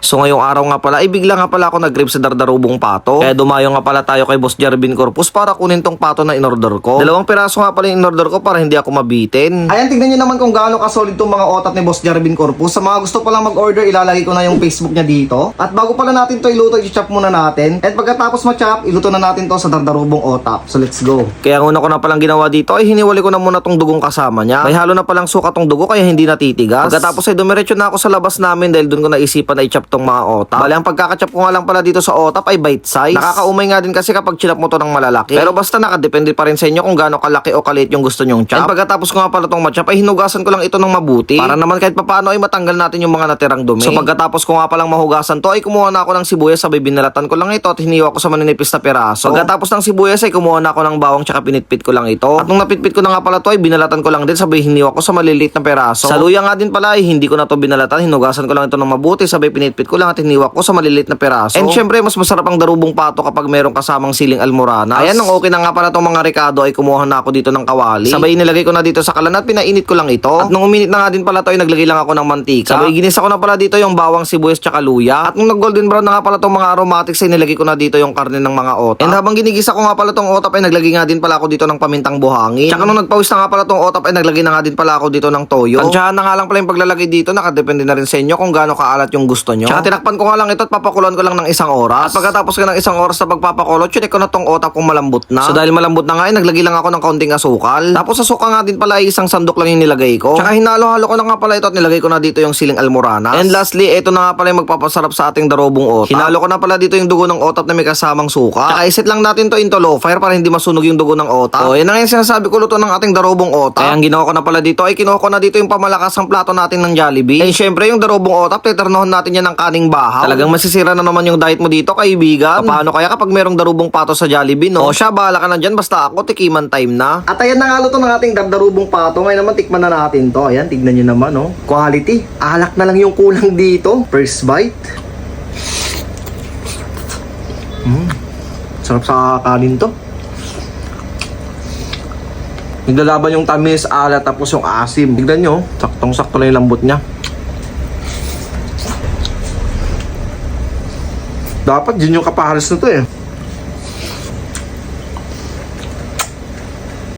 So ngayong araw nga pala, ay bigla nga pala ako nag-grab sa Dardarubong Pato. Kaya dumayo nga pala tayo kay Boss Jervin Corpus para kunin tong pato na in-order ko. 2 piraso nga pala yung in-order ko para hindi ako mabitin. Ayan, tignan nyo naman kung gaano ka-solid tong mga otak ni Boss Jervin Corpus. Sa mga gusto palang mag-order, ilalagay ko na yung Facebook niya dito. At bago pala natin to iluto, i-chop muna natin. At pagkatapos ma-chop, iluto na natin to sa Dardarubong otak. So let's go. Kaya ang una ko na palang ginawa dito ay hiniwali ko na muna tong dugong kasama niya. May halo na palang suka tong dugo kaya hindi natitigas. Pagkatapos ay dumiretso na ako sa labas namin dahil doon ko naisipan na i-chop tong mga otak. Bali, ang pagkakachop ko nga lang pala dito sa otap ay bite size. Nakakaumay nga din kasi kapag chinap mo to ng malalaki. Pero basta nakadepende pa rin sa inyo kung gaano kalaki o kaliit yung gusto nyong chop. And pagkatapos ko nga pala tong ma-chop ay hinugasan ko lang ito ng mabuti para naman kahit papaano ay matanggal natin yung mga natirang dumi. So pagkatapos ko nga palang mahugasan to ay kumuha na ako ng sibuyas, sabay binalatan ko lang ito at hiniwa ko sa maninipis na piraso. Pagkatapos ng sibuyas ay kumuha na ako ng bawang tsaka pinitpit ko lang ito. At nung napitpit ko na nga pala to ay binalatan ko lang din, sabay hiniwa ko sa maliliit na piraso. Sa luya nga din pala ay hindi ko na to binalatan, hinugasan ko lang ito ng mabuti, sabay pinitpit ko lang at hiniwa ko sa maliliit na piraso. And syempre, mas masarap ang darubong pato kapag merong kasamang siling almoranas. Ayan, nung okay na nga pala tong mga rekado ay kumuha na ako dito ng kawali. Sabay nilagay ko na dito sa kalan at pinainit ko lang ito. At nung uminit na nga din pala to ay naglagay lang ako ng mantika. Sabay ginisa ko na pala dito yung bawang, sibuyas tsaka luya. At nung nag golden brown na nga pala tong mga aromatics ay nilagay ko na dito yung karne ng mga otap. And habang ginigisa ko nga pala tong otap ay naglagay nga din pala ako dito ng pamintang buhangin. Tsaka nung nagpawis na nga pala tong otap ay naglagay na nga din pala ako dito ng toyo. Tansyahan na nga lang pala yung paglalagay dito, nakadepende na rin sa inyo kung gaano kaalat yung gusto nyo. Tsaka tinakpan ko nga lang ito at papakuloan ko lang ng 1 oras. At pagkatapos ko ng 1 oras na pagpapakulo, check ko na tong otap kung malambot na. So dahil malambot na nga ay naglagay lang ako ng kaunting asukal. Tapos asukal nga din pala ay 1 sandok lang yung nilagay ko. Tsaka hinalo-halo ko na nga pala ito at nilagay ko na dito yung siling almoranas. And lastly, ito na nga pala yung magpapasarap sa ating darubong otap. Hinalo ko na pala dito yung dugo ng otap na may kasamang suka. Tsaka iset lang natin to into low fire para hindi masunog yung dugo ng otap. So yan na nga yung sinasabi ko, luto ng ating darubong otap. Kaya ang ginawa ko na pala dito ay kinuha ko na dito yung pamalakasang plato natin ng Jollibee. And syempre yung darubong otap, titurnohan natin yan ng kaning bahaw. Talagang masisira na naman yung diet mo dito, kaibigan. Paano kaya kapag merong darubong pato sa Jollibee, no? O siya, bahala ka na dyan, basta ako, tikiman time na. At ayan na nga luto ng ating darubong pato. Ngayon naman, tikman na natin to. Ayan, tignan nyo naman, no? Quality. Alak na lang yung kulang dito. First bite. Sarap sa kanin to. Naglalaban yung tamis, alat, tapos yung asim. Tignan nyo, saktong-sakto na yung lambot niya. Dapat yun yung kapahalas na to eh.